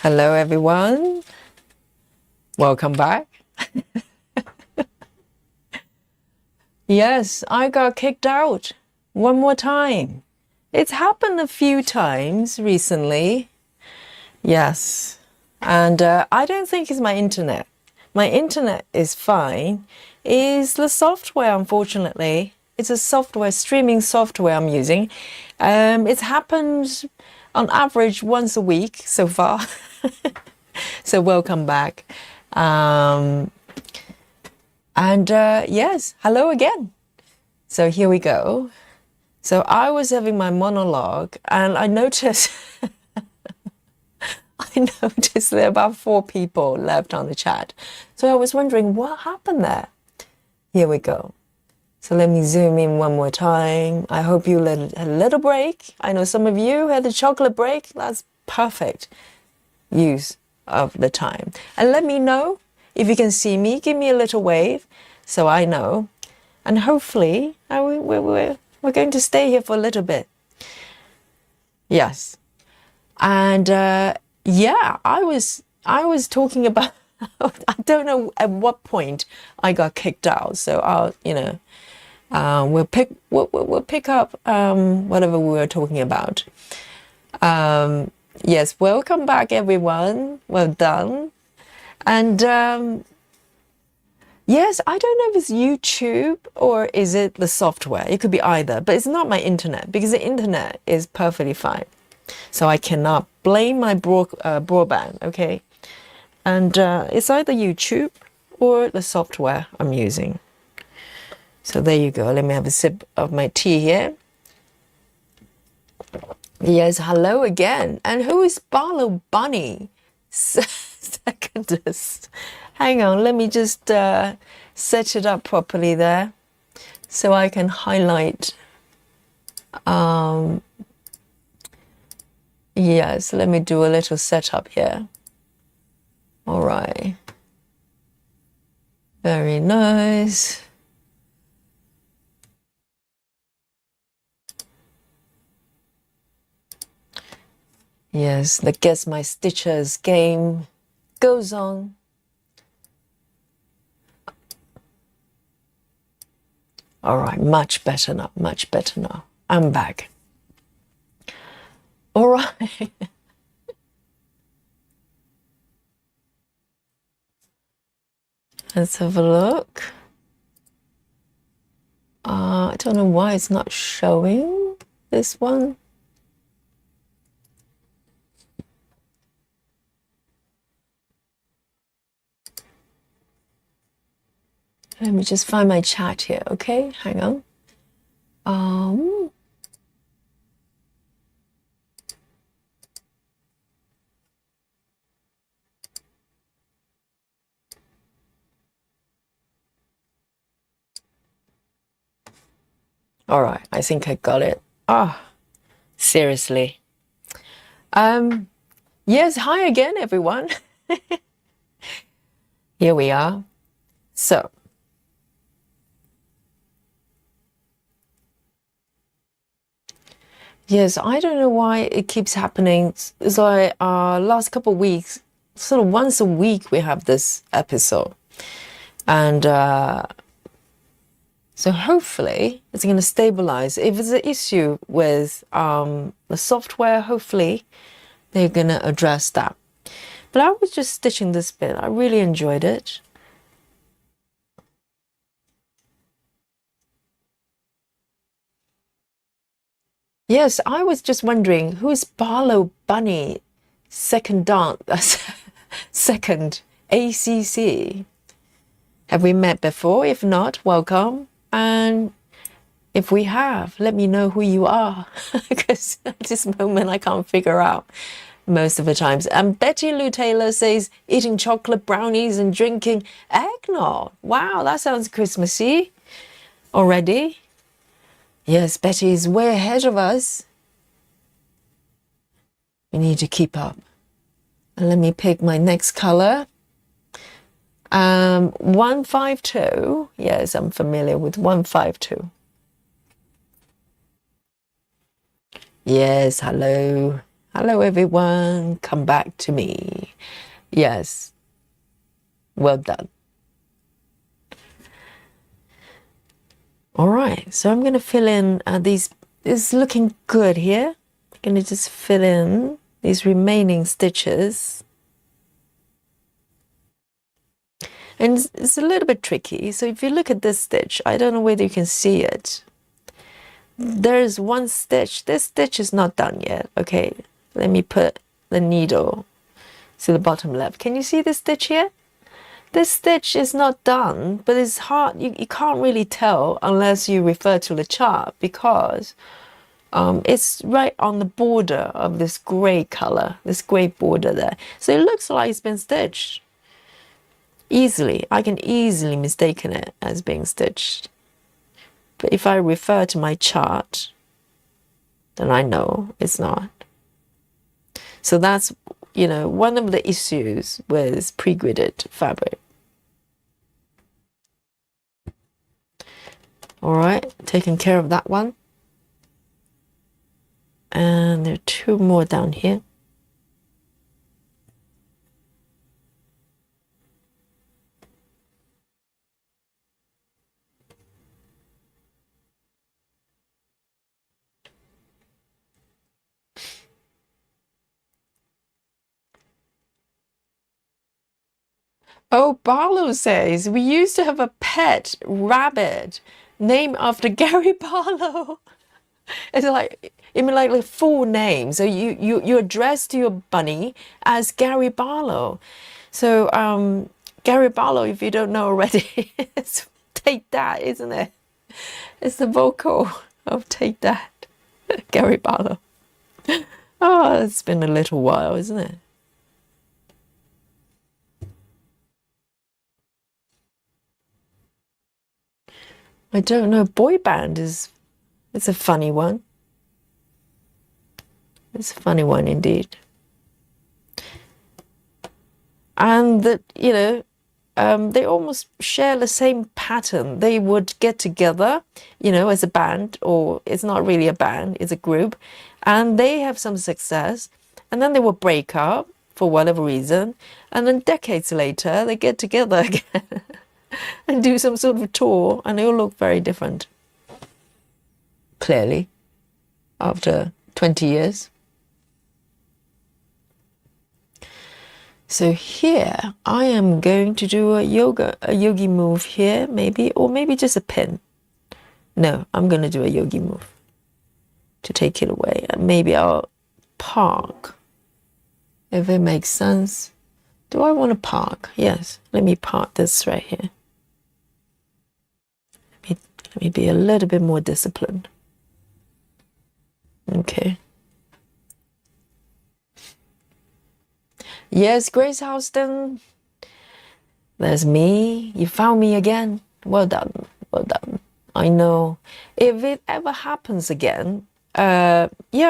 Hello, everyone. Welcome back. Yes, I got kicked out one more time. It's happened a few times recently. Yes. And I don't think it's my internet. My internet is fine. It's the software, unfortunately. It's a software, streaming software I'm using. It's happened on average once a week so far. So welcome back. Yes, hello again. So here we go. So I was having my monologue and I noticed there are about 4 people left on the chat. So I was wondering what happened there. Here we go. So let me zoom in one more time. I hope you had a little break. I know some of you had the chocolate break. That's perfect use of the time. And let me know if you can see me. Give me a little wave so I know. And hopefully we're going to stay here for a little bit. Yes. And yeah, I was talking about I don't know at what point I got kicked out. So I'll we'll pick up whatever we were talking about. Yes, welcome back, everyone. Well done. And yes, I don't know if it's YouTube or is it the software. It could be either, but it's not my internet because the internet is perfectly fine. So I cannot blame my broadband, okay? And it's either YouTube or the software I'm using. So there you go. Let me have a sip of my tea here. Yes, hello again. And who is Barlow Bunny? Secondist. Hang on, let me just set it up properly there so I can highlight. Yes, let me do a little setup here. All right. Very nice. Yes, the Guess My Stitchers game goes on. All right, much better now, much better now. I'm back. All right. Let's have a look. I don't know why it's not showing this one. Let me just find my chat here, okay? Hang on. All right, I think I got it. Seriously. Yes, hi again, everyone. Here we are. So, yes, I don't know why it keeps happening. It's like last couple of weeks, sort of once a week we have this episode. And so hopefully it's going to stabilize. If there's an issue with the software, hopefully they're going to address that. But I was just stitching this bit. I really enjoyed it. Yes, I was just wondering, who's Barlow Bunny second ACC? Have we met before? If not, welcome. And if we have, let me know who you are. Because at this moment, I can't figure out most of the times. And Betty Lou Taylor says, eating chocolate brownies and drinking eggnog. Wow, that sounds Christmassy already. Yes, Betty is way ahead of us. We need to keep up. And let me pick my next color. 152. Yes, I'm familiar with 152. Yes, hello. Hello everyone, come back to me. Yes, well done. All right, so I'm going to fill in these. It's looking good here. I'm going to just fill in these remaining stitches. And it's a little bit tricky. So if you look at this stitch, I don't know whether you can see it. There's one stitch. This stitch is not done yet. Okay, let me put the needle to the bottom left. Can you see this stitch here? This stitch is not done, but it's hard. You can't really tell unless you refer to the chart, because it's right on the border of this gray color, this gray border there. So it looks like it's been stitched. Easily, I can easily mistaken it as being stitched. But if I refer to my chart, then I know it's not. So that's, you know, one of the issues with pre-gridded fabric. All right, taking care of that one. And there are two more down here. Oh, Barlow says, we used to have a pet rabbit named after Gary Barlow. It's like, I mean, like full name. So you address to your bunny as Gary Barlow. So Gary Barlow, if you don't know already, it's Take That, isn't it? It's the vocal of Take That, Gary Barlow. Oh, it's been a little while, isn't it? I don't know. Boy band it's a funny one. It's a funny one indeed. And that, you know, they almost share the same pattern. They would get together, you know, as a band, or it's not really a band, it's a group, and they have some success, and then they will break up for whatever reason, and then decades later they get together again and do some sort of tour, and they all look very different, clearly, after 20 years. So here I am going to do a yogi move here, maybe, or maybe just a pin. No, I'm going to do a yogi move to take it away. And maybe I'll park, if it makes sense. Do I want to park? Yes, let me park this right here. Let me be a little bit more disciplined. Okay. Yes, Grace Houston. There's me. You found me again. Well done. Well done. I know. If it ever happens again, yeah,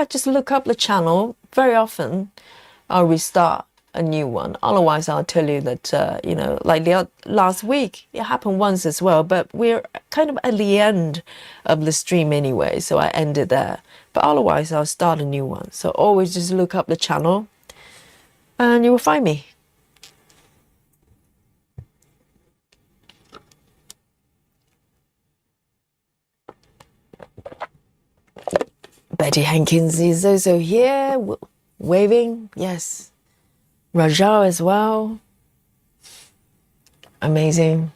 just look up the channel. Very often, I'll restart a new one. Otherwise, I'll tell you that, you know, like last week, it happened once as well. But we're kind of at the end of the stream anyway, so I ended there. But otherwise, I'll start a new one. So always just look up the channel, and you will find me. Betty Hankins is also here, waving. Yes. Rajah as well. Amazing.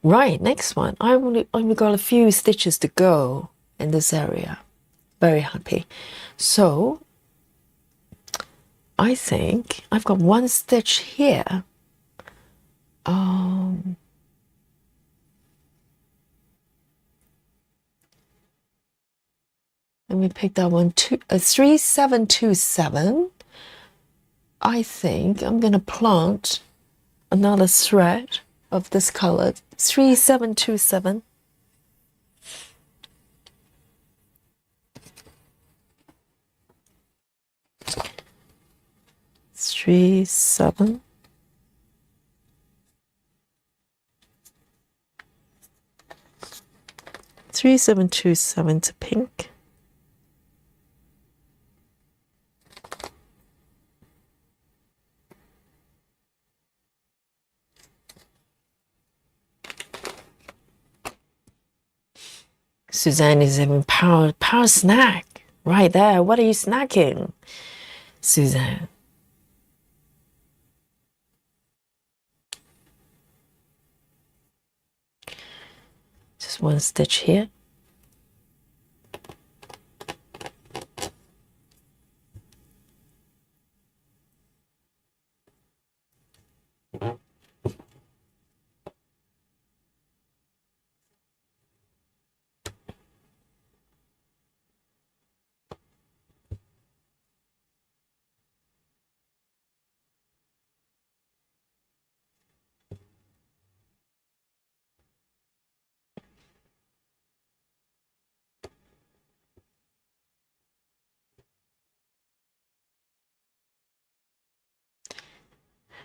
Right, next one. I've only got a few stitches to go in this area. Very happy. So I think I've got one stitch here. Let me pick that one. 3727. I think I'm going to plant another thread of this color. 3727. 3, 7. Three, 7, 2, 7 to pink. Suzanne is having power snack right there. What are you snacking, Suzanne? Just one stitch here.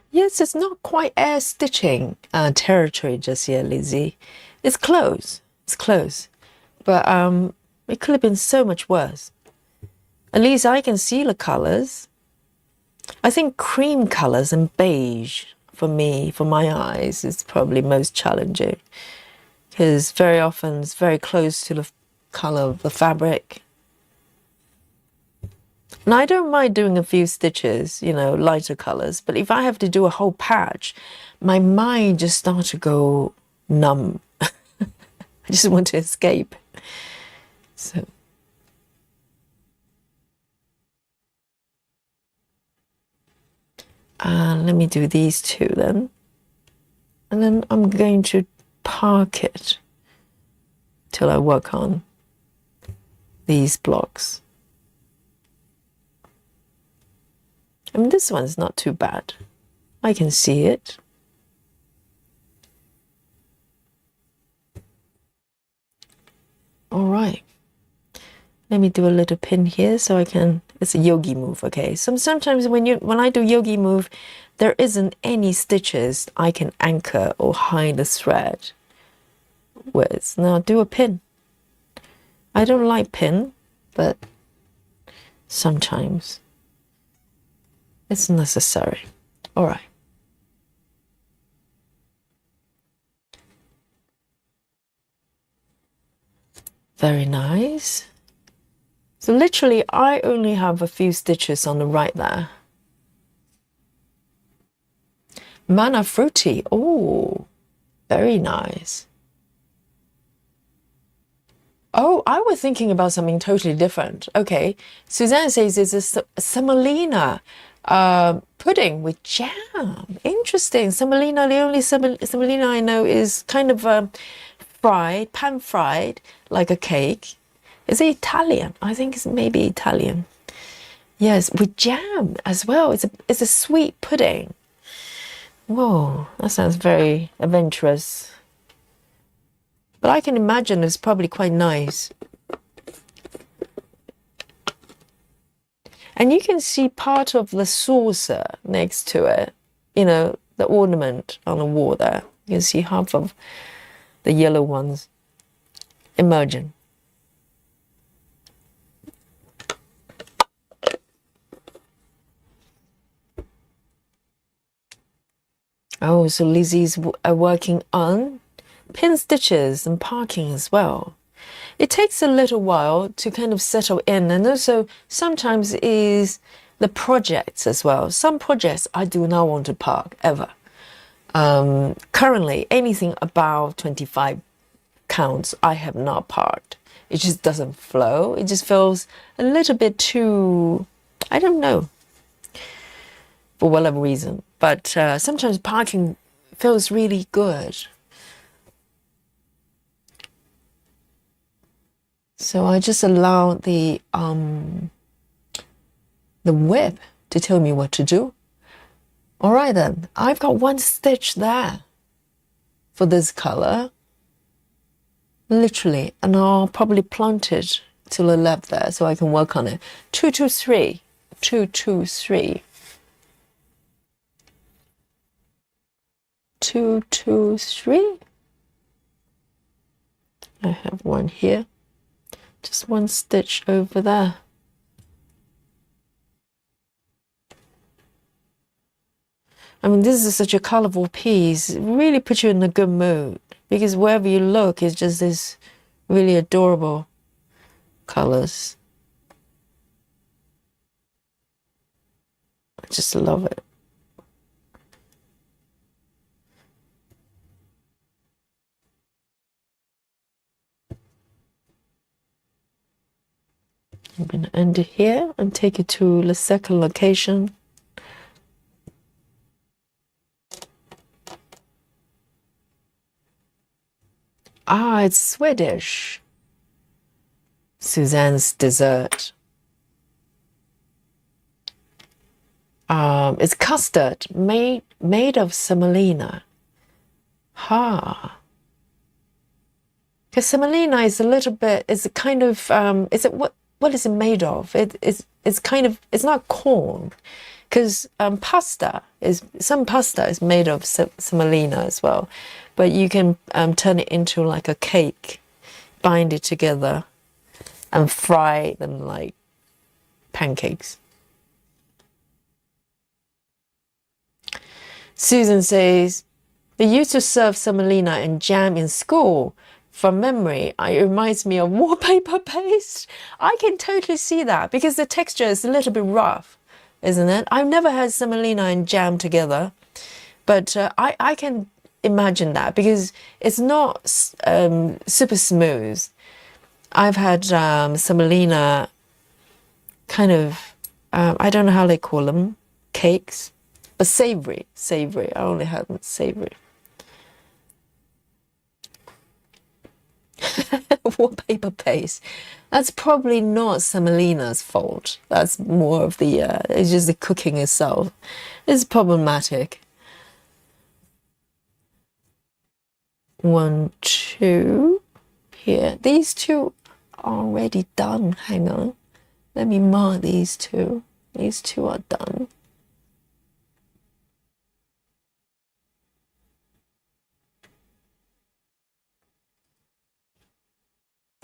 Yes, it's not quite air stitching territory just yet, Lizzie. It's close. It's close. But it could have been so much worse. At least I can see the colors. I think cream colors and beige, for me, for my eyes, is probably most challenging. Because very often it's very close to the color of the fabric. And I don't mind doing a few stitches, you know, lighter colors, but if I have to do a whole patch, my mind just starts to go numb. I just want to escape. So. Let me do these two then. And then I'm going to park it till I work on these blocks. I mean, this one's not too bad. I can see it. All right. Let me do a little pin here so I can, it's a yogi move, okay? So sometimes when I do yogi move, there isn't any stitches I can anchor or hide the thread with. Now do a pin. I don't like pin, but sometimes it's necessary. All right. Very nice. So literally, I only have a few stitches on the right there. Manna fruity. Oh, very nice. Oh, I was thinking about something totally different. Okay, Suzanne says it's a semolina pudding with jam. Interesting. Semolina, the only semolina I know is kind of fried, pan-fried, like a cake. Is it Italian? I think it's maybe Italian. Yes, with jam as well. It's a sweet pudding. Whoa, that sounds very adventurous. But I can imagine it's probably quite nice. And you can see part of the saucer next to it. You know, the ornament on the wall there. You can see half of the yellow ones emerging. Oh, so Lizzie's working on pin stitches and parking as well. It takes a little while to kind of settle in, and also sometimes is the projects as well. Some projects I do not want to park ever. Currently, anything above 25 counts, I have not parked. It just doesn't flow. It just feels a little bit too, I don't know, for whatever reason. But sometimes parking feels really good. So I just allow the whip to tell me what to do. All right then, I've got one stitch there for this color, literally, and I'll probably plant it to the left there so I can work on it. 2, 2, 3, 2, 2, 3. 2, 2, 3. I have one here. Just one stitch over there. I mean, this is such a colorful piece. It really puts you in a good mood because wherever you look, it's just this really adorable colors. I just love it. I'm going to end it here and take it to the second location. Ah, it's Swedish. Suzanne's dessert. It's custard made of semolina. Ha. Because semolina is a little bit, it's a kind of, is it what is it made of? It's kind of, it's not corn. Because some pasta is made of semolina as well. But you can turn it into like a cake, bind it together, and fry them like pancakes. Susan says, they used to serve semolina and jam in school. From memory, it reminds me of wallpaper paste. I can totally see that because the texture is a little bit rough, isn't it? I've never had semolina and jam together, but I can imagine that because it's not super smooth. I've had semolina kind of, I don't know how they call them, cakes, but savory. I only had them savory. Wallpaper paste. That's probably not semolina's fault. That's more of the, it's just the cooking itself. It's problematic. 1, 2 here. These two are already done. Hang on. Let me mark these two. These two are done.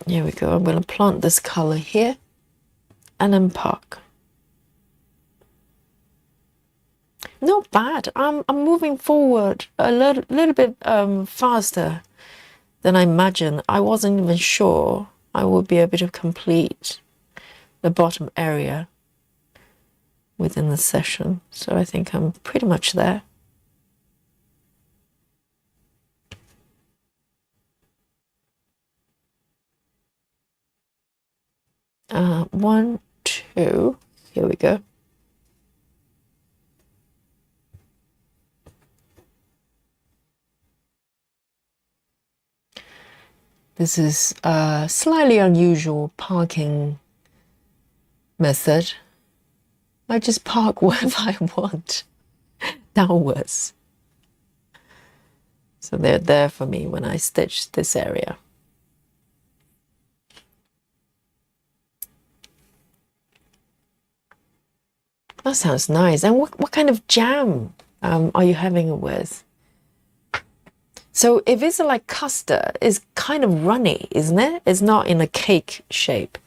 Here we go. I'm going to plant this color here and then park. Not bad. I'm moving forward a little bit faster than I imagined. I wasn't even sure I would be able to complete the bottom area within the session. So I think I'm pretty much there. One, two, here we go. This is a slightly unusual parking method. I just park wherever I want, downwards. So they're there for me when I stitch this area. That sounds nice. And what kind of jam are you having it with? So if it's like custard, it's kind of runny, isn't it? It's not in a cake shape.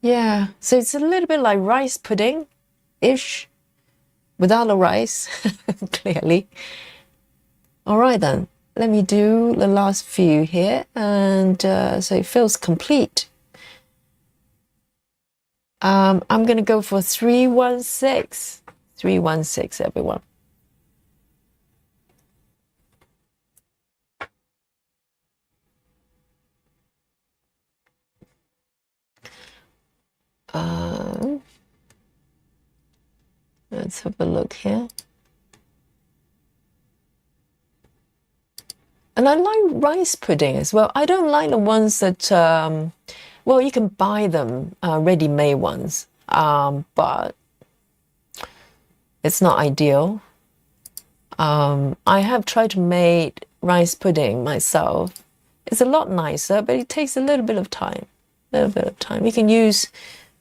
Yeah, so it's a little bit like rice pudding-ish, without the rice, clearly. All right then, let me do the last few here, and so it feels complete. I'm going to go for 316. 316, everyone. Let's have a look here. And I like rice pudding as well. I don't like the ones that, well, you can buy them, ready-made ones, but it's not ideal. I have tried to make rice pudding myself. It's a lot nicer, but it takes a little bit of time. You can use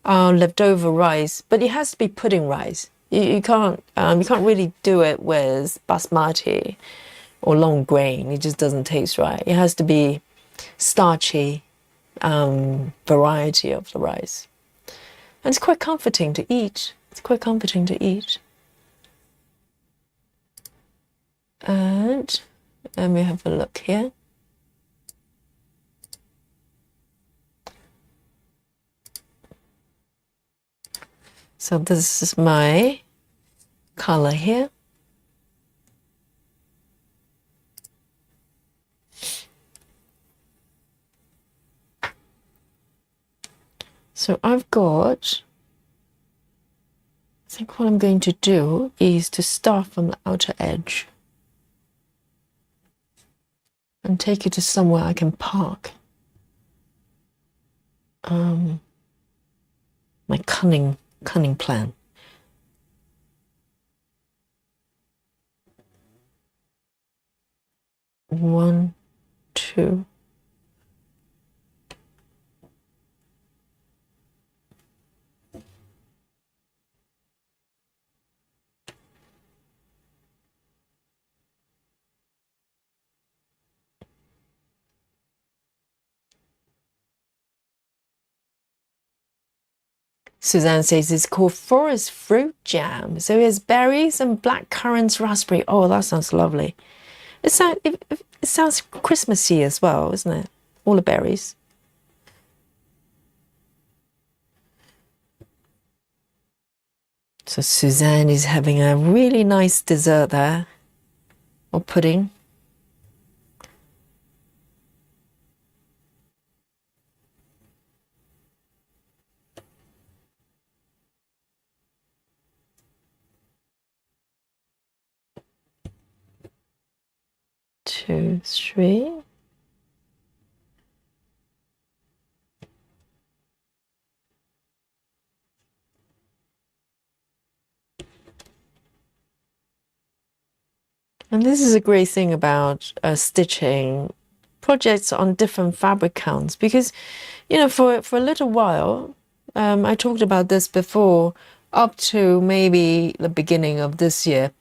leftover rice, but it has to be pudding rice. You can't really do it with basmati or long grain. It just doesn't taste right. It has to be starchy variety of the rice. And it's quite comforting to eat. It's quite comforting to eat. And let me have a look here. So this is my color here. So I've got, I think what I'm going to do is to start from the outer edge and take it to somewhere I can park my cunning plan. One, two. Suzanne says it's called forest fruit jam. So it has berries and black currants, raspberry. Oh, that sounds lovely. It sounds Christmassy as well, isn't it? All the berries. So Suzanne is having a really nice dessert there, or pudding. Two, three. And this is a great thing about stitching projects on different fabric counts, because, you know, for a little while, I talked about this before, up to maybe the beginning of this year,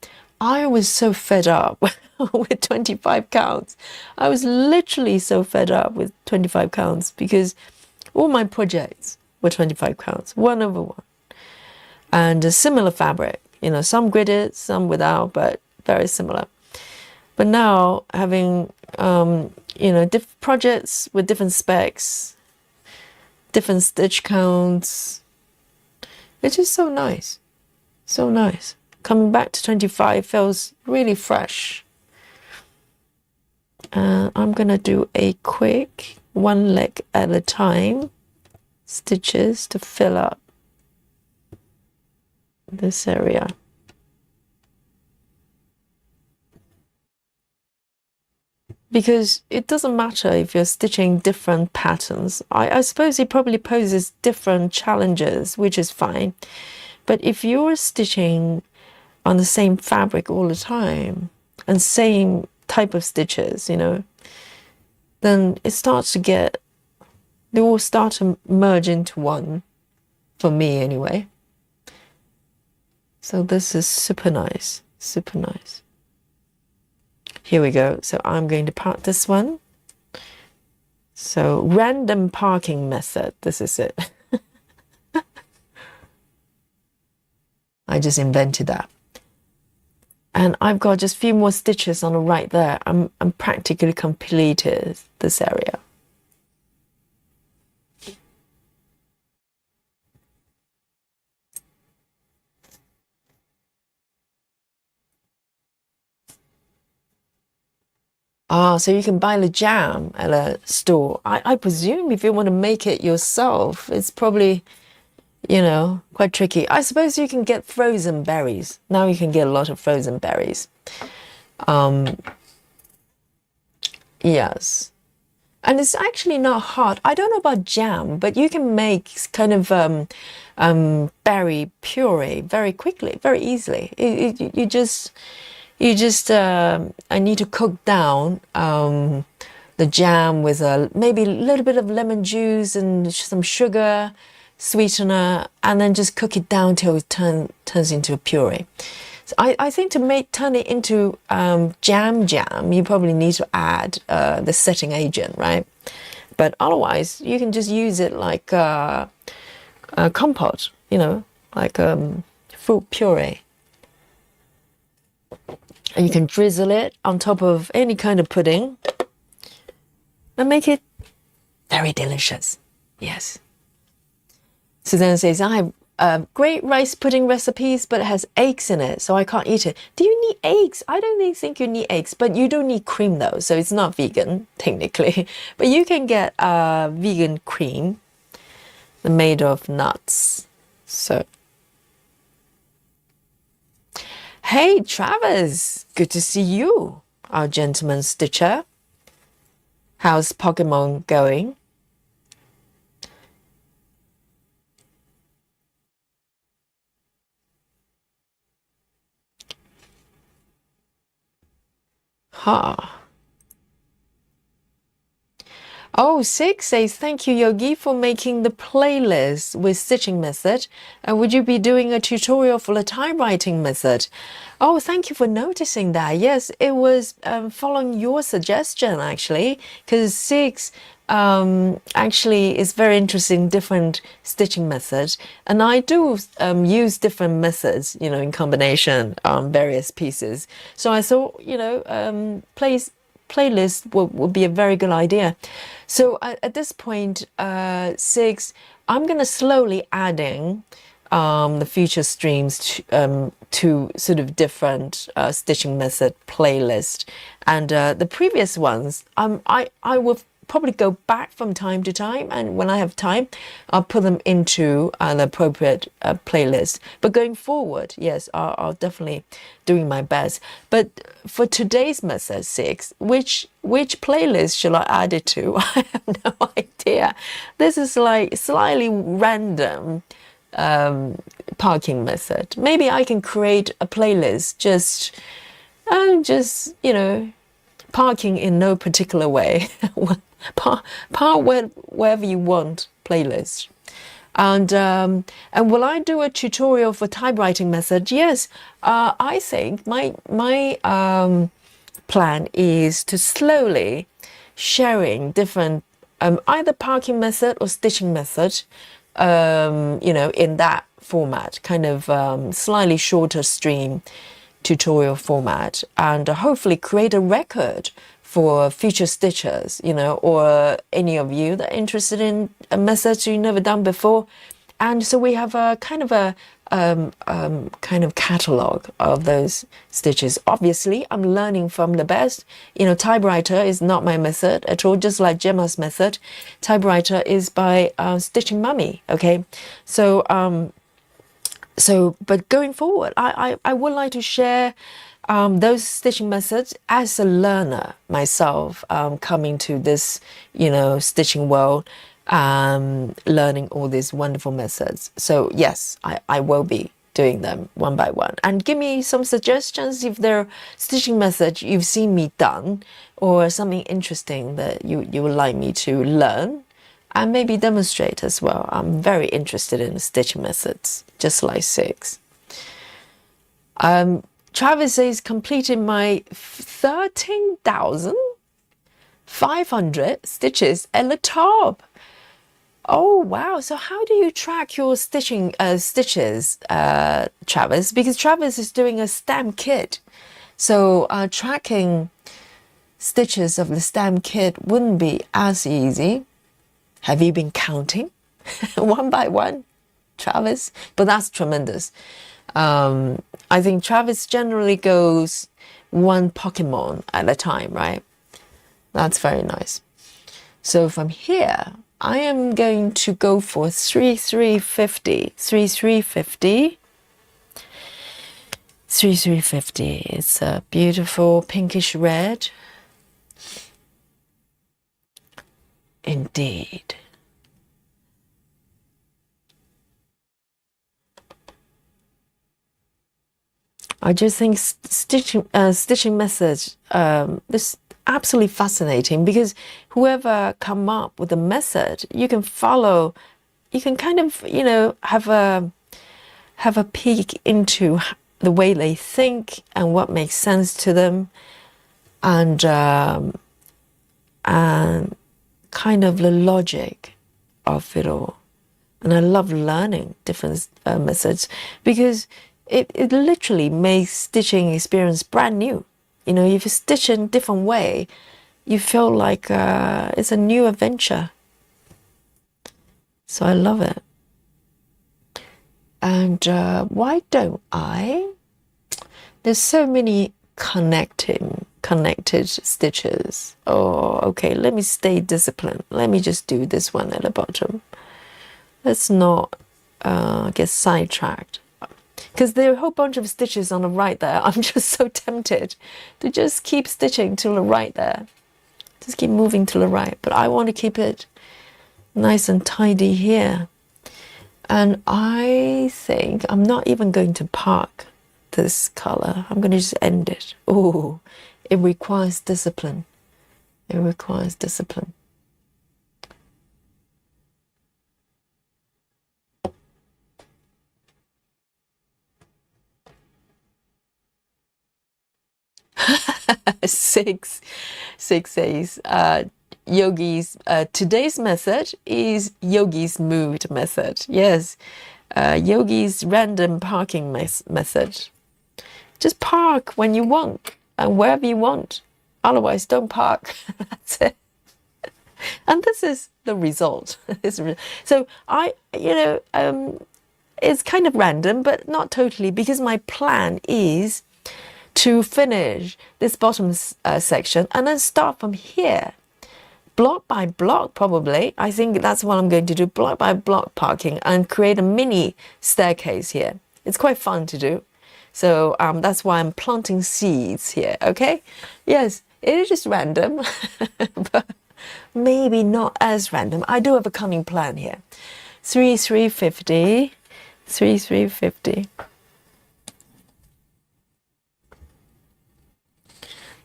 I was so fed up with 25 counts. I was literally so fed up with 25 counts because all my projects were 25 counts, 1/1. And a similar fabric, you know, some gridded, some without, but very similar. But now having, you know, projects with different specs, different stitch counts, it's just so nice. So nice. Coming back to 25 feels really fresh. I'm going to do a quick one leg at a time stitches to fill up this area. Because it doesn't matter if you're stitching different patterns. I suppose it probably poses different challenges, which is fine. But if you're stitching on the same fabric all the time and same type of stitches, you know, then it starts to get, they all start to merge into one, for me anyway. So this is super nice, super nice. Here we go. So I'm going to park this one. So random parking method, this is it. I just invented that. And I've got just a few more stitches on the right there. I'm practically completed this area. Ah, so you can buy the jam at a store. I presume if you want to make it yourself, it's probably, you know, quite tricky. I suppose you can get frozen berries. Now you can get a lot of frozen berries. Yes. And it's actually not hard. I don't know about jam, but you can make kind of berry puree very quickly, very easily. You just I need to cook down the jam with maybe a little bit of lemon juice and some sugar, sweetener, and then just cook it down till it turns into a puree. So I think to turn it into jam, you probably need to add the setting agent, right? But otherwise, you can just use it like a compote, you know, like fruit puree. And you can drizzle it on top of any kind of pudding and make it very delicious. Yes. Susanna says, I have great rice pudding recipes, but it has eggs in it, so I can't eat it. Do you need eggs? I don't think you need eggs, but you don't need cream though, so it's not vegan, technically. But you can get vegan cream made of nuts. So, hey, Travis, good to see you, our gentleman stitcher. How's Pokemon going? Huh. Oh, 6 says, thank you, Yogi, for making the playlist with stitching method. Would you be doing a tutorial for the typewriting method? Oh, thank you for noticing that. Yes, it was following your suggestion, actually, because 6 actually is very interesting, different stitching methods. And I do use different methods, you know, in combination on various pieces. So I thought, you know, playlist would be a very good idea. So at this point, 6, I'm going to slowly adding the future streams to sort of different stitching method playlist. And the previous ones, I will probably go back from time to time, and when I have time, I'll put them into an appropriate playlist. But going forward, yes, I'll definitely doing my best. But for today's method 6, which playlist shall I add it to? I have no idea. This is like slightly random parking method. Maybe I can create a playlist just you know, parking in no particular way. Park wherever you want playlist. And will I do a tutorial for typewriting method? Yes, I think my plan is to slowly sharing different either parking method or stitching method, you know, in that format, kind of slightly shorter stream tutorial format, and hopefully create a record for future stitchers, you know, or any of you that are interested in a method you've never done before. And so we have a kind of catalog of those stitches. Obviously, I'm learning from the best. You know, typewriter is not my method at all, just like Gemma's method. Typewriter is by Stitching Mummy, okay? So, but going forward, I would like to share those stitching methods as a learner myself, coming to this, you know, stitching world, learning all these wonderful methods. So yes, I will be doing them one by one. And give me some suggestions if there are stitching methods you've seen me done, or something interesting that you would like me to learn and maybe demonstrate as well. I'm very interested in stitching methods, just like 6. Travis says, completed my 13,500 stitches at the top. Oh, wow. So how do you track your stitches, Travis? Because Travis is doing a stamp kit. So tracking stitches of the stamp kit wouldn't be as easy. Have you been counting one by one, Travis? But that's tremendous. I think Travis generally goes one Pokemon at a time, right? That's very nice. So from here, I am going to go for 3350. 3350. 3350. It's a beautiful pinkish red. Indeed. I just think stitching methods, this absolutely fascinating, because whoever come up with a method, you can follow, you can kind of, you know, have a peek into the way they think and what makes sense to them, and kind of the logic of it all. And I love learning different methods, because it literally makes stitching experience brand new. You know, if you stitch in a different way, you feel like it's a new adventure. So I love it. And why don't I? There's so many connected stitches. Oh, okay, let me stay disciplined. Let me just do this one at the bottom. Let's not get sidetracked, because there are a whole bunch of stitches on the right there. I'm just so tempted to just keep stitching to the right there. Just keep moving to the right. But I want to keep it nice and tidy here. And I think I'm not even going to park this color. I'm going to just end it. Oh, it requires discipline. It requires discipline. Six says, Yogi's today's method is Yogi's mood method. Yes, Yogi's random parking method. Just park when you want and wherever you want. Otherwise, don't park. That's it. And this is the result. So it's kind of random, but not totally, because my plan is to finish this bottom section and then start from here, block by block. Probably I think that's what I'm going to do, block by block parking, and create a mini staircase here. It's quite fun to do, so that's why I'm planting seeds here. Okay, yes, it is just random but maybe not as random. I do have a coming plan here. 350.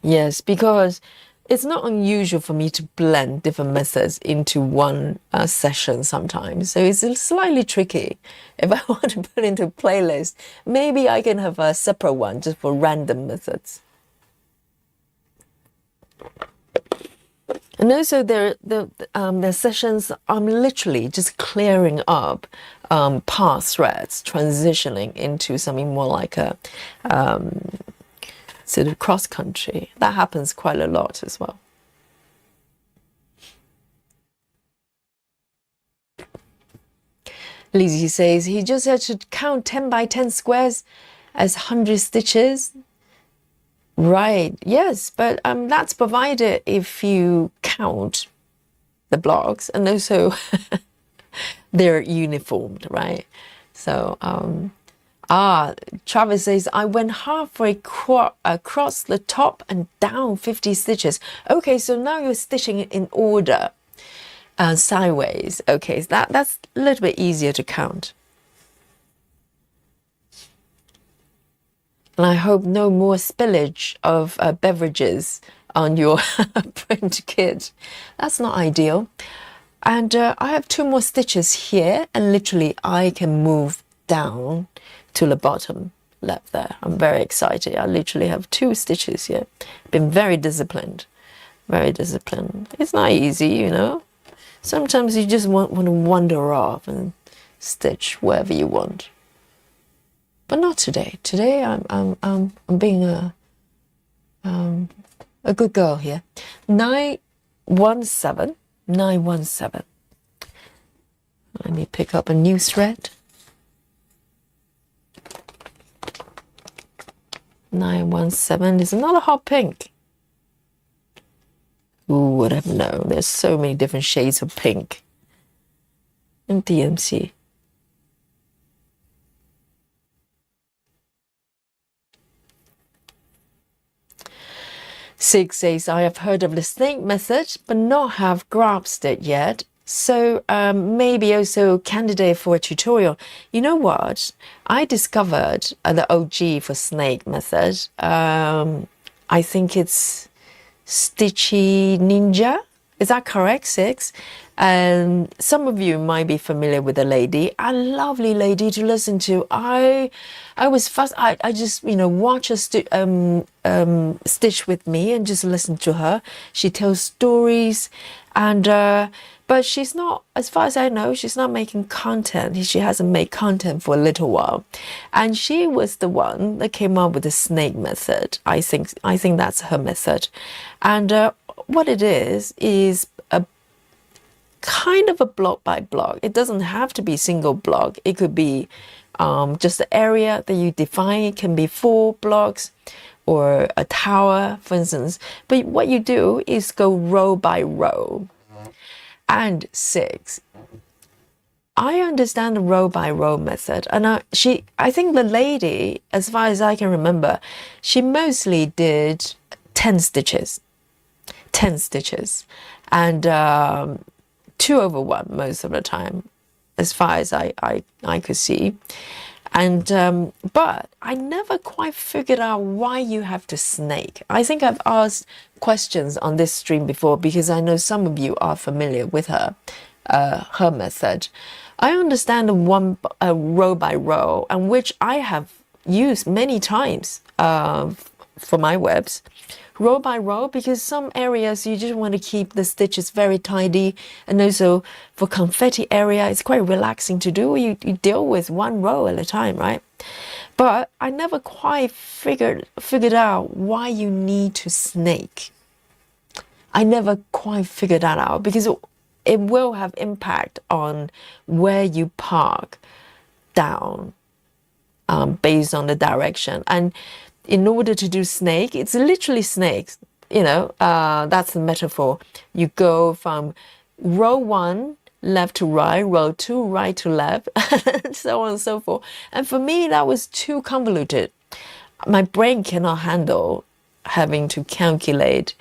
Yes, because it's not unusual for me to blend different methods into one session sometimes. So it's slightly tricky. If I want to put into a playlist, maybe I can have a separate one just for random methods. And also the sessions, I'm literally just clearing up past threads, transitioning into something more like a sort of cross country. That happens quite a lot as well. Lizzie says he just had to count 10 by 10 squares as 100 stitches. Right, yes, but that's provided if you count the blocks and also they're uniformed, right? So Travis says, I went halfway across the top and down 50 stitches. Okay, so now you're stitching it in order, sideways. Okay, so that's a little bit easier to count. And I hope no more spillage of beverages on your print kit. That's not ideal. And I have 2 more stitches here, and literally I can move down to the bottom left there. I'm very excited. I literally have 2 stitches here. Been very disciplined. Very disciplined. It's not easy, you know. Sometimes you just want to wander off and stitch wherever you want. But not today. Today I'm being a good girl here. 917. Let me pick up a new thread. 917 is another hot pink. Who would have known? There's so many different shades of pink in DMC. Sig says, I have heard of the snake method, but not have grasped it yet. So maybe also candidate for a tutorial. You know what? I discovered the OG for snake method. I think it's Stitchy Ninja. Is that correct, 6? And some of you might be familiar with the lady. A lovely lady to listen to. I was fast. I just, watch her stitch with me and just listen to her. She tells stories, and but she's not, as far as I know, she's not making content. She hasn't made content for a little while, and she was the one that came up with the snake method. I think that's her method, and what it is a kind of a block by block. It doesn't have to be single block. It could be just the area that you define. It can be 4 blocks or a tower, for instance. But what you do is go row by row. And 6, I understand the row by row method, and I think the lady, as far as I can remember, she mostly did 10 stitches, and 2 over 1 most of the time, as far as I could see. And but I never quite figured out why you have to snake. I think I've asked questions on this stream before because I know some of you are familiar with her method. I understand the one row by row, and which I have used many times for my webs. Row by row, because some areas you just want to keep the stitches very tidy, and also for confetti area it's quite relaxing to do. You deal with 1 row at a time, right? But I never quite figured out why you need to snake. I never quite figured that out, because it will have impact on where you park down based on the direction. And in order to do snake, it's literally snakes, that's the metaphor. You go from row 1 left to right, row 2 right to left, and so on and so forth. And for me, that was too convoluted. My brain cannot handle having to calculate,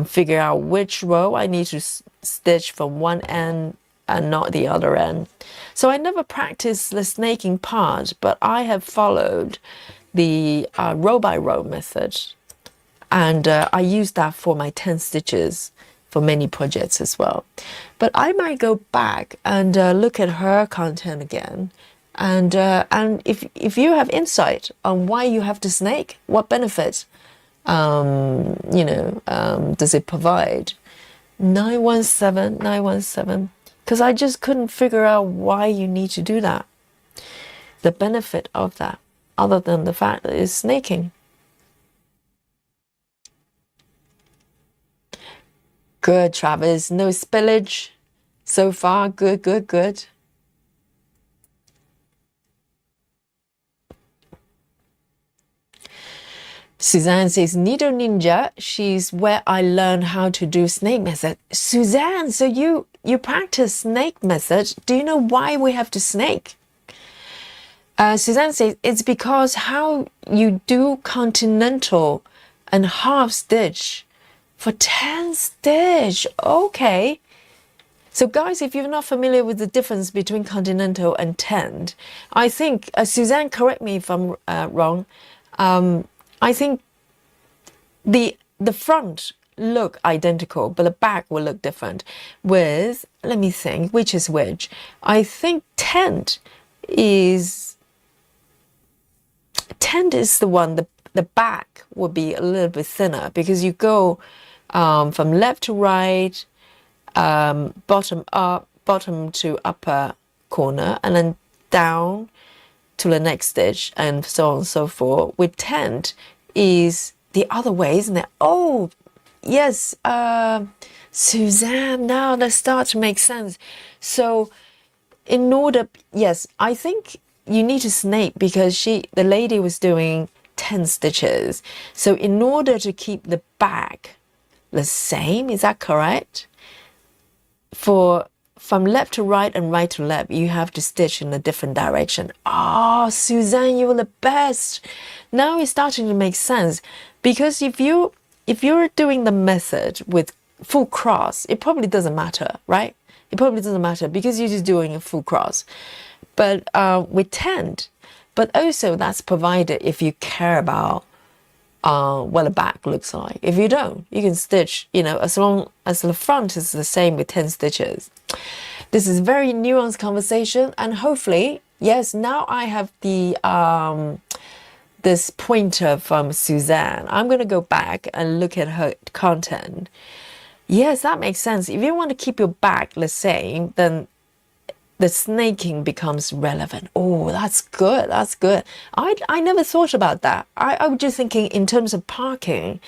figure out which row I need to stitch from one end and not the other end. So I never practiced the snaking part, but I have followed the row by row method, and I use that for my 10 stitches for many projects as well. But I might go back and look at her content again, and if you have insight on why you have to snake, what benefit does it provide, 917, because I just couldn't figure out why you need to do that, the benefit of that, other than the fact that it's snaking. Good, Travis. No spillage so far. Good. Suzanne says, Needle Ninja, she's where I learned how to do snake method. Suzanne, so you practice snake method. Do you know why we have to snake? Suzanne says, it's because how you do continental and half stitch for 10 stitch. Okay. So guys, if you're not familiar with the difference between continental and 10, I think, Suzanne, correct me if I'm wrong, I think the front look identical, but the back will look different with, let me think, which is which. I think tent is the one, the back will be a little bit thinner, because you go from left to right, bottom up, bottom to upper corner, and then down to the next stitch, and so on and so forth. With tent is the other way, isn't it? Oh, yes, Suzanne, now that starts to make sense. So in order, yes, I think you need to snake, because the lady was doing 10 stitches. So in order to keep the back the same, is that correct? From left to right and right to left, you have to stitch in a different direction. Oh, Suzanne, you were the best. Now it's starting to make sense, because if you're doing the method with full cross, it probably doesn't matter, right? It probably doesn't matter, because you're just doing a full cross. But with tent, but also that's provided if you care about what a back looks like. If you don't, you can stitch, you know, as long as the front is the same with 10 stitches. This is very nuanced conversation, and hopefully, yes, now I have the this pointer from Suzanne. I'm going to go back and look at her content. Yes, that makes sense. If you want to keep your back the same, then the snaking becomes relevant. Oh, that's good. That's good. I never thought about that. I was just thinking in terms of parking,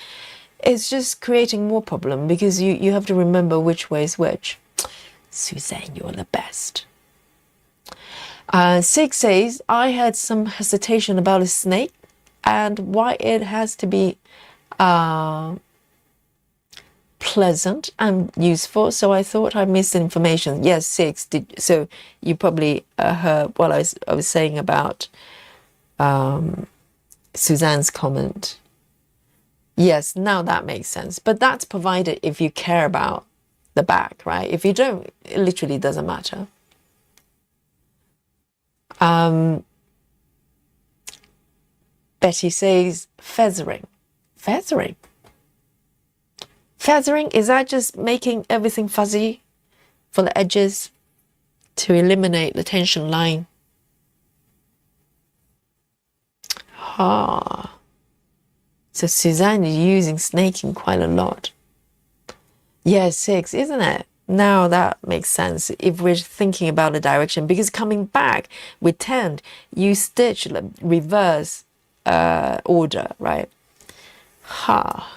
it's just creating more problem because you have to remember which way is which. Suzanne, you're the best. 6 says, I had some hesitation about a snake and why it has to be pleasant and useful, so I thought I missed information. Yes, 6. So you probably heard what I was saying about Suzanne's comment. Yes, now that makes sense. But that's provided if you care about the back, right? If you don't, it literally doesn't matter. Betty says feathering. Feathering? Feathering, is that just making everything fuzzy for the edges to eliminate the tension line? Ah. So Suzanne is using snaking quite a lot. Yeah, 6, isn't it? Now that makes sense if we're thinking about the direction, because coming back with 10, you stitch the reverse order, right? Ha.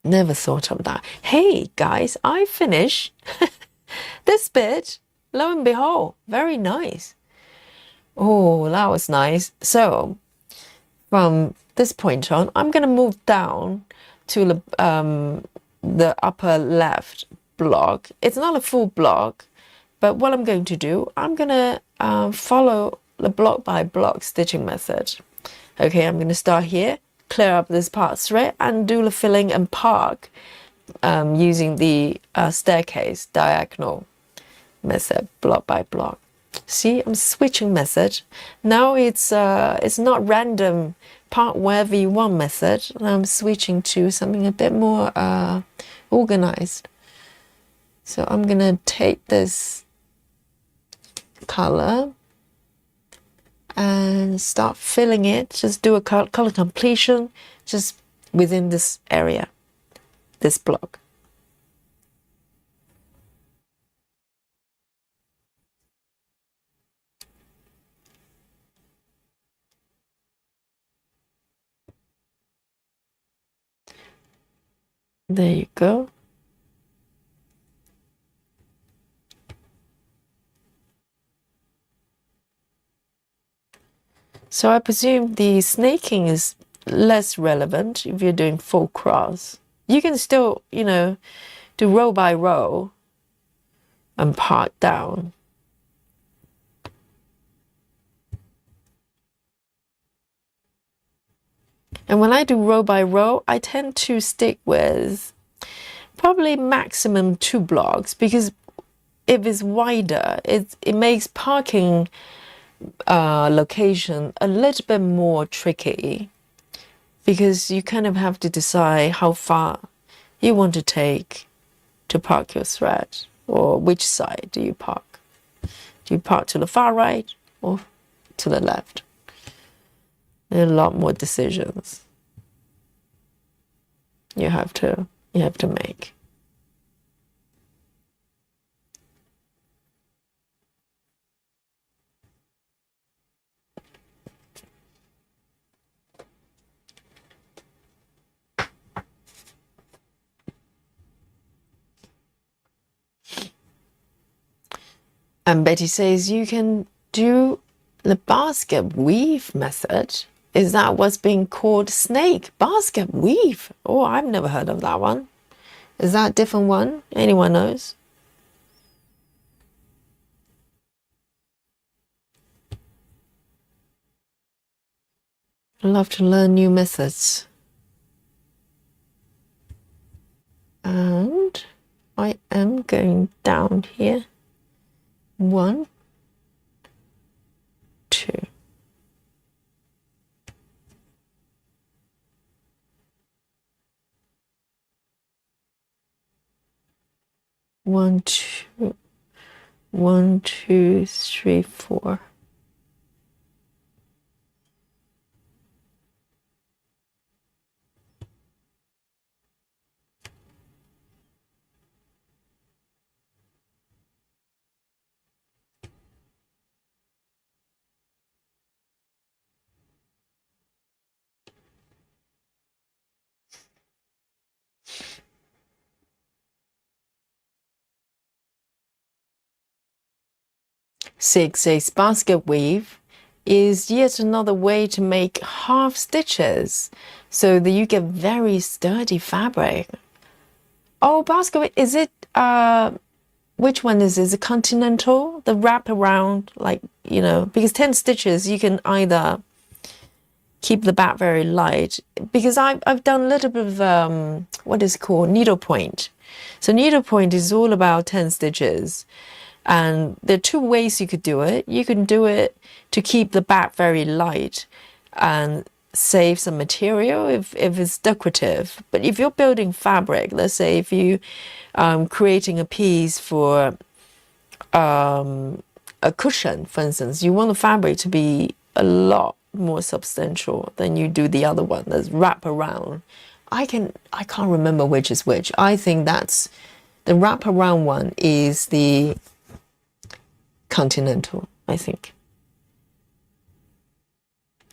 Never thought of that. Hey guys, I finished this bit. Lo and behold, very nice. Oh, that was nice. So from this point on, I'm going to move down to the upper left block. It's not a full block, but what I'm going to do, I'm going to follow the block by block stitching method. Okay, I'm going to start here, clear up this part thread, and do the filling and park using the staircase diagonal method, block by block. See, I'm switching method. Now it's not random part wherever you want method. I'm switching to something a bit more organized. So I'm gonna take this color and start filling it. Just do a color completion just within this area, this block. There you go. So I presume the snaking is less relevant if you're doing full cross. You can still, you know, do row by row and part down. And when I do row by row, I tend to stick with probably maximum 2 blocks, because if it's wider, it makes parking location a little bit more tricky, because you kind of have to decide how far you want to take to park your thread, or which side do you park. Do you park to the far right or to the left? There are a lot more decisions you have to make. And Betty says you can do the basket weave method. Is that what's being called snake? Basket weave? Oh, I've never heard of that one. Is that a different one? Anyone knows? I love to learn new methods. And I am going down here. 1, 2. 1, 2, 1, 2, 3, 4. Six says basket weave is yet another way to make half stitches so that you get very sturdy fabric. Oh, basket weave, is it, which one is it? Is it continental? The wrap around, like, you know, because 10 stitches, you can either keep the back very light, because I've done a little bit of, what is called needlepoint. So needlepoint is all about 10 stitches. And there are two ways you could do it. You can do it to keep the back very light and save some material if it's decorative. But if you're building fabric, let's say if you creating a piece for a cushion, for instance, you want the fabric to be a lot more substantial than you do the other one that's wrap around. I can't remember which is which. I think that's the wrap around one is the continental, I think.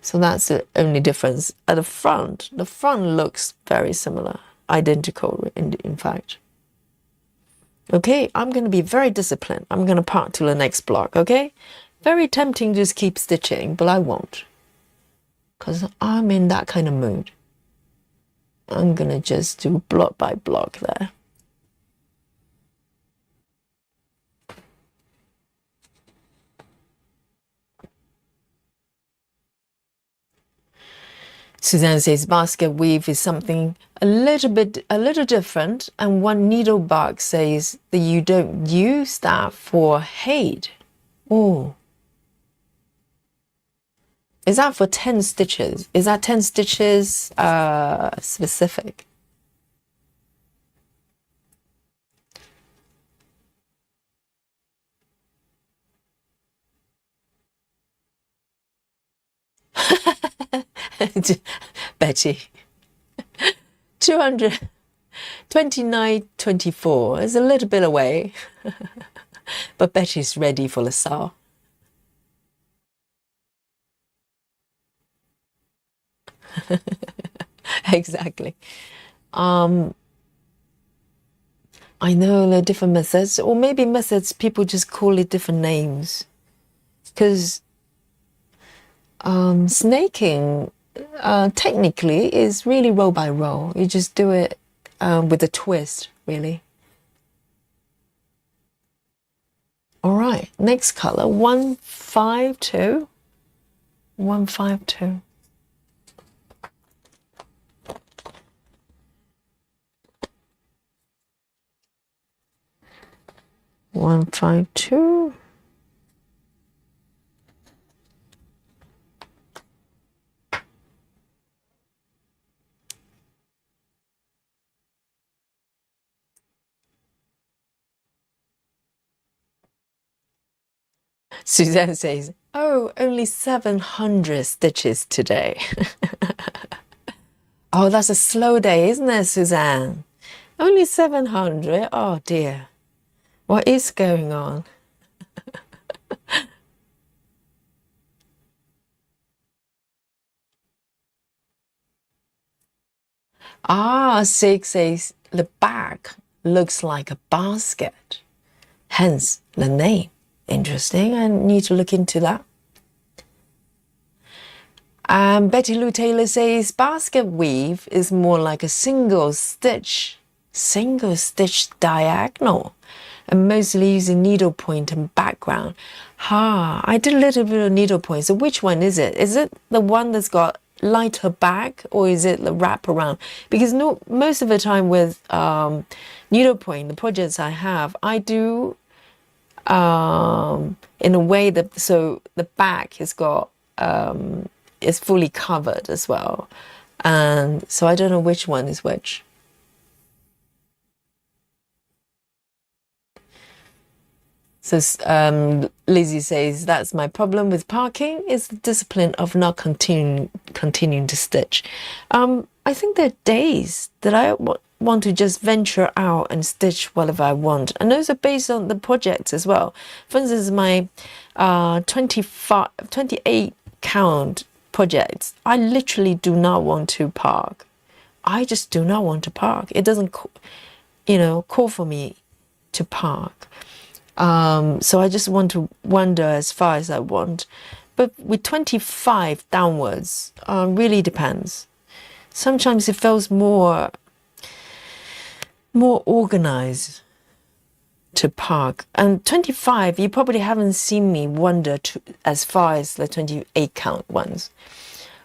So that's the only difference. At the front looks very similar, identical in fact. Okay, I'm going to be very disciplined. I'm going to part to the next block, okay? Very tempting to just keep stitching, but I won't, because I'm in that kind of mood. I'm going to just do block by block there. Suzanne says basket weave is something a little different, and one needle box says that you don't use that for height. Oh, is that for 10 stitches? Is that 10 stitches specific? Betty, 229.24 is a little bit away, but Betty's ready for the saw. Exactly. I know there are different methods, or maybe methods people just call it different names, because snaking technically is really row by row. You just do it with a twist, really. All right, next color, 152. 152. One, 5, 2. Suzanne says, oh, only 700 stitches today. Oh, that's a slow day, isn't it, Suzanne? Only 700? Oh, dear. What is going on? Ah, 6 says the back looks like a basket. Hence the name. Interesting. I need to look into that. Betty Lou Taylor says basket weave is more like a single stitch diagonal, and mostly using needlepoint and background. I did a little bit of needlepoint. So which one is it? Is it the one that's got lighter back, or is it the wrap around? Because most of the time with needlepoint, the projects I have, I do in a way that so the back has got is fully covered as well, and so I don't know which one is which. So Lizzie says, that's my problem with parking, is the discipline of not continuing to stitch. I think there are days that I want to just venture out and stitch whatever I want. And those are based on the projects as well. For instance, my 28 count projects, I literally do not want to park. I just do not want to park. It doesn't, call for me to park. So I just want to wander as far as I want. But with 25 downwards, really depends. Sometimes it feels more organized to park. And 25, you probably haven't seen me wander as far as the 28 count ones.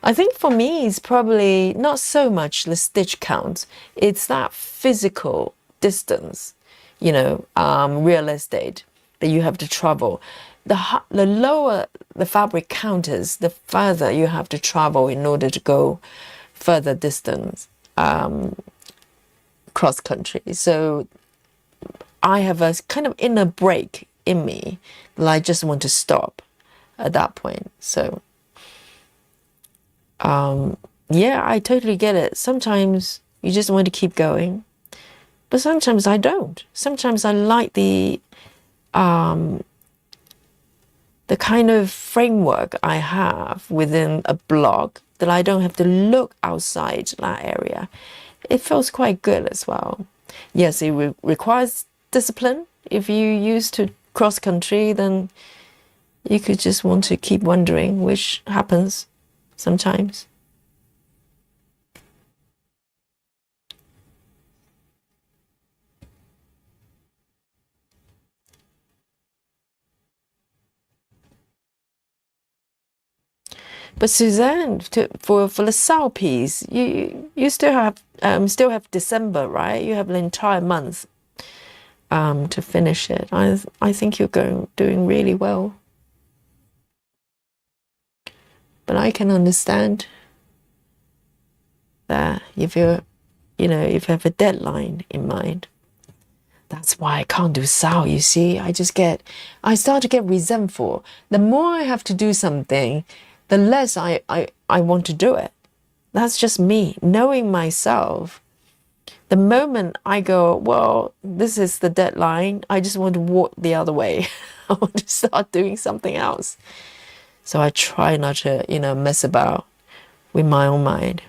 I think for me, it's probably not so much the stitch count. It's that physical distance, real estate that you have to travel. The lower the fabric count is, the further you have to travel in order to go further distance cross country. So I have a kind of inner break in me that I just want to stop at that point. So I totally get it. Sometimes you just want to keep going, but sometimes I don't. Sometimes I like the kind of framework I have within a block, that I don't have to look outside that area. It feels quite good as well. Yes, it requires discipline. If you used to cross country, then you could just want to keep wondering, which happens sometimes. But Suzanne, for the Sao piece, you still have December, right? You have an entire month to finish it. I think you're doing really well. But I can understand that if you have a deadline in mind. That's why I can't do Sao, you see. I start to get resentful. The more I have to do something, the less I want to do it. That's just me, knowing myself. The moment I go, well, this is the deadline, I just want to walk the other way. I want to start doing something else. So I try not to, mess about with my own mind.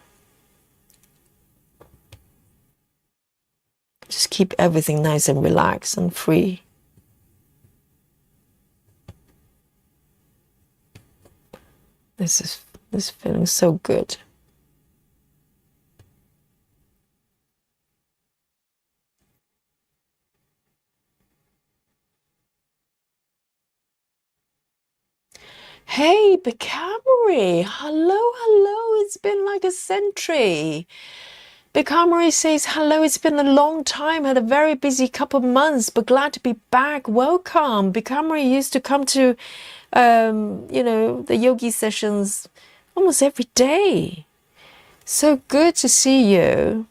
Just keep everything nice and relaxed and free. This is feeling so good. Hey, Bicamary. Hello. It's been like a century. Bicamary says, hello, it's been a long time. Had a very busy couple of months, but glad to be back. Welcome. Bicamary used to come to, the yogi sessions almost every day. So good to see you.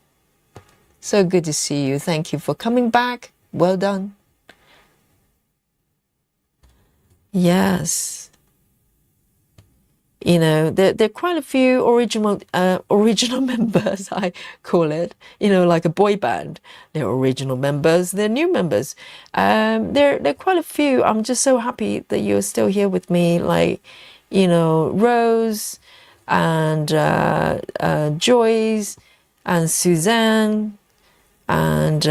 So good to see you. Thank you for coming back. Well done. Yes. There are quite a few original members, I call it, like a boy band. They're original members, they're new members. There are quite a few. I'm just so happy that you're still here with me, like, Rose and Joyce and Suzanne. And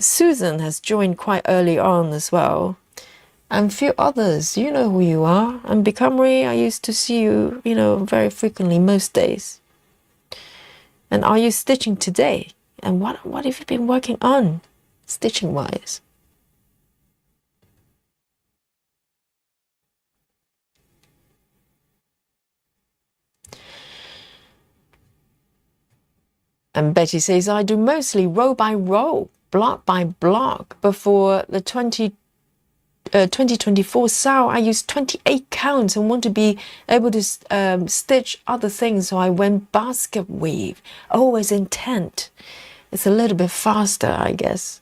Susan has joined quite early on as well. And a few others, you know who you are. And Bicamary, I used to see you, very frequently most days. And are you stitching today? And what have you been working on, stitching-wise? And Betty says, I do mostly row by row, block by block. Before the 2024 Sao, I used 28 counts and want to be able to stitch other things, so I went basket weave. Always intent. It's a little bit faster, I guess.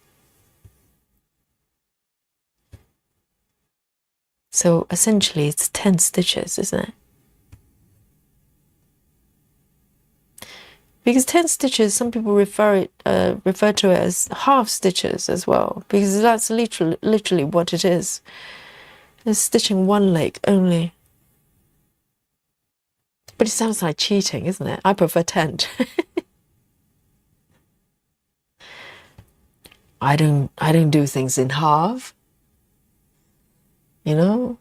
So essentially it's 10 stitches, isn't it? Because 10 stitches, some people refer to it as half stitches as well, because that's literally what it is. It's stitching one leg only. But it sounds like cheating, isn't it? I prefer 10. I don't do things in half. You know?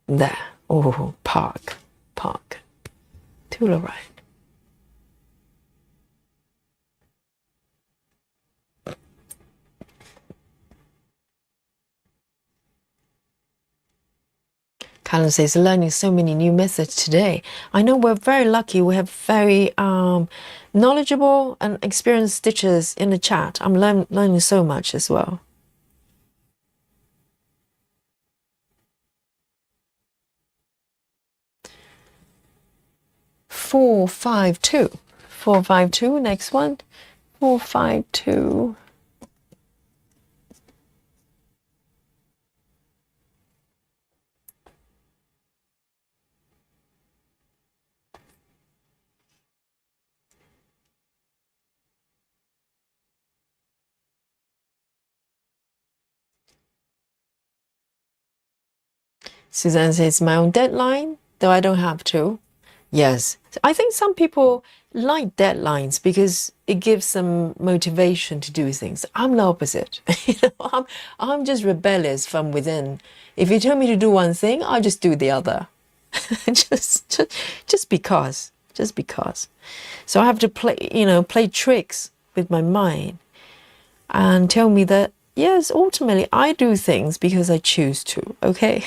There. Oh, park. To the right. Callan says, learning so many new methods today. I know we're very lucky. We have very knowledgeable and experienced stitchers in the chat. I'm learning so much as well. 452. 452, next one. 452. Suzanne says, my own deadline, though I don't have to. Yes. I think some people like deadlines because it gives them motivation to do things. I'm the opposite. I'm just rebellious from within. If you tell me to do one thing, I'll just do the other. just because. Just because. So I have to play tricks with my mind and tell me that yes, ultimately I do things because I choose to, okay?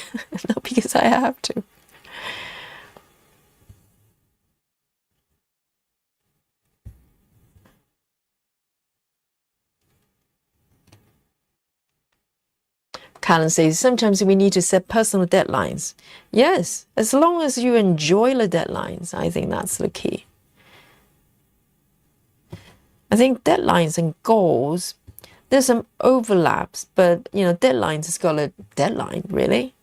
Not because I have to. Callan says, sometimes we need to set personal deadlines. Yes, as long as you enjoy the deadlines, I think that's the key. I think deadlines and goals, there's some overlaps, but deadlines has got a deadline, really.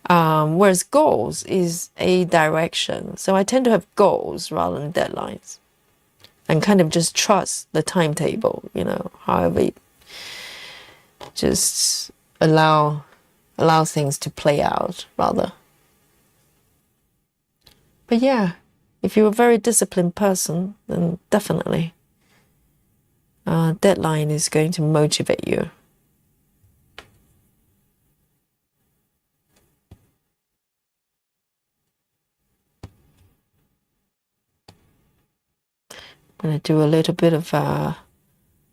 Whereas goals is a direction. So I tend to have goals rather than deadlines. And kind of just trust the timetable, however, just allow things to play out rather. But yeah, if you're a very disciplined person, then definitely deadline is going to motivate you. I'm going to do a little bit of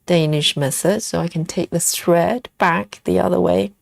Danish method so I can take the thread back the other way.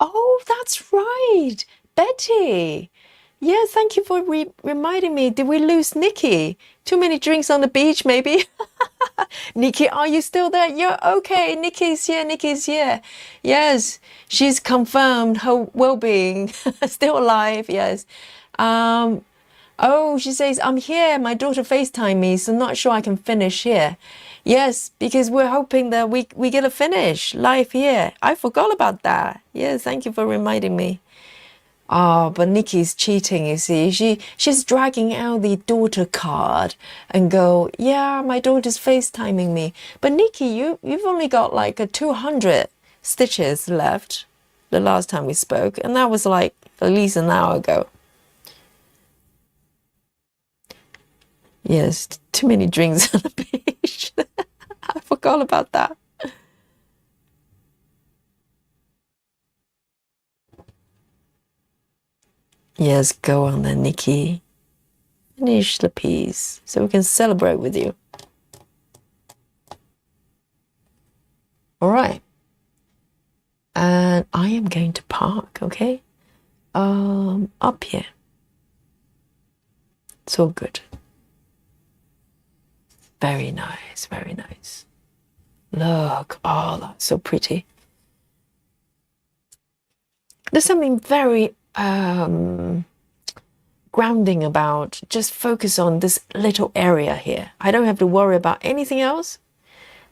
Oh, that's right. Betty. Yeah, thank you for reminding me. Did we lose Nikki? Too many drinks on the beach, maybe? Nikki, are you still there? You're okay. Nikki's here. Yes, she's confirmed her well-being. Still alive, yes. Oh, she says, I'm here. My daughter FaceTime me, so not sure I can finish here. Yes, because we're hoping that we get a finish live here. I forgot about that. Yes, thank you for reminding me. Oh, but Nikki's cheating, you see. She's dragging out the daughter card and go, yeah, my daughter's FaceTiming me. But Nikki, you've only got like a 200 stitches left the last time we spoke, and that was like at least an hour ago. Yes, too many drinks on the beach. I forgot about that. Yes, go on then, Nikki. Finish the piece so we can celebrate with you. All right. And I am going to park, okay? Up here. It's all good. Very nice, very nice. Look, oh, that's so pretty. There's something very grounding about just focus on this little area here. I don't have to worry about anything else.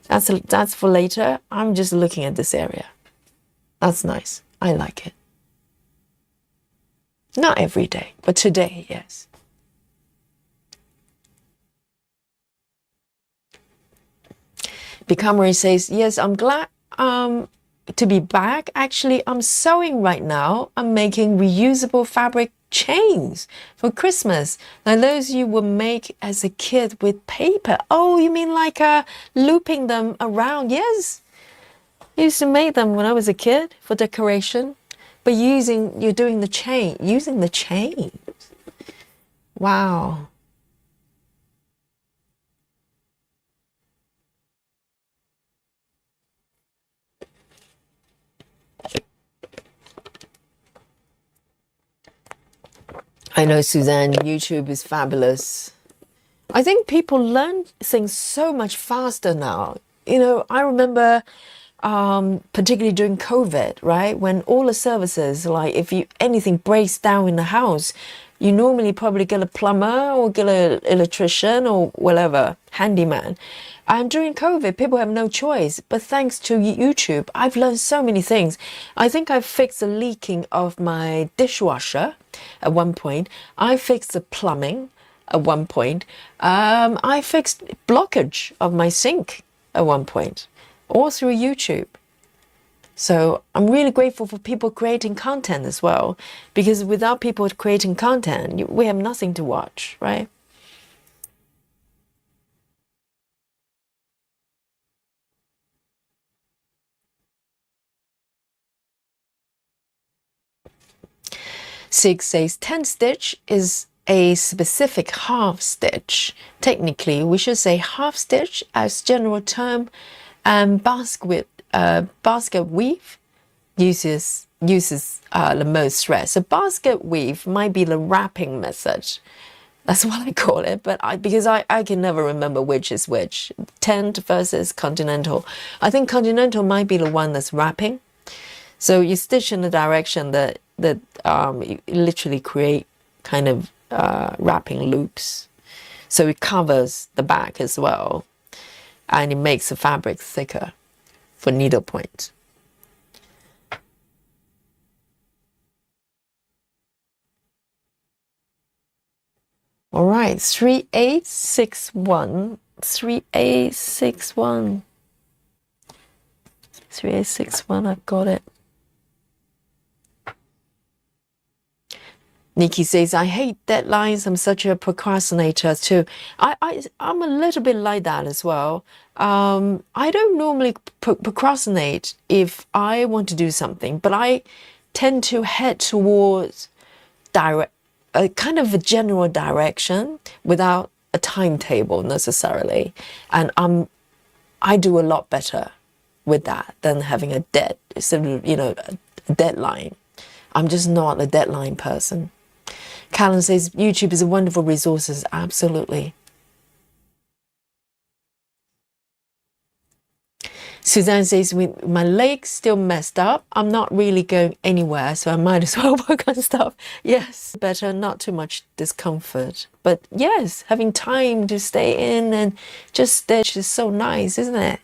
That's for later. I'm just looking at this area. That's nice. I like it. Not every day, but today, yes. Becomary says, yes, I'm glad to be back. Actually, I'm sewing right now. I'm making reusable fabric chains for Christmas. Now, those you would make as a kid with paper. Oh, you mean like looping them around? Yes. I used to make them when I was a kid for decoration. But you're doing the chain, using the chains. Wow. I know, Suzanne, YouTube is fabulous. I think people learn things so much faster now. You know, I remember particularly during COVID, right? When all the services, like if anything breaks down in the house, you normally probably get a plumber or get an electrician or whatever, handyman. And during COVID, people have no choice. But thanks to YouTube, I've learned so many things. I think I fixed the leaking of my dishwasher at one point. I fixed the plumbing at one point. I fixed blockage of my sink at one point, all through YouTube. So I'm really grateful for people creating content as well, because without people creating content, we have nothing to watch, right? Sig says 10 stitch is a specific half stitch. Technically, we should say half stitch as general term, and basket weave uses the most thread. So basket weave might be the wrapping method. That's what I call it, but because I can never remember which is which. Tent versus continental. I think continental might be the one that's wrapping. So you stitch in the direction that you literally create kind of wrapping loops. So it covers the back as well, and it makes the fabric thicker for needlepoint. All right, 3861, 3861, 3861, I've got it. Nikki says, I hate deadlines. I'm such a procrastinator too. I'm a little bit like that as well. I don't normally procrastinate if I want to do something, but I tend to head towards a kind of a general direction without a timetable necessarily. And I do a lot better with that than having a deadline. I'm just not a deadline person. Callan says, YouTube is a wonderful resource. Absolutely. Suzanne says, my leg's still messed up. I'm not really going anywhere, so I might as well work on stuff. Yes, better, not too much discomfort. But yes, having time to stay in and just stitch is so nice, isn't it?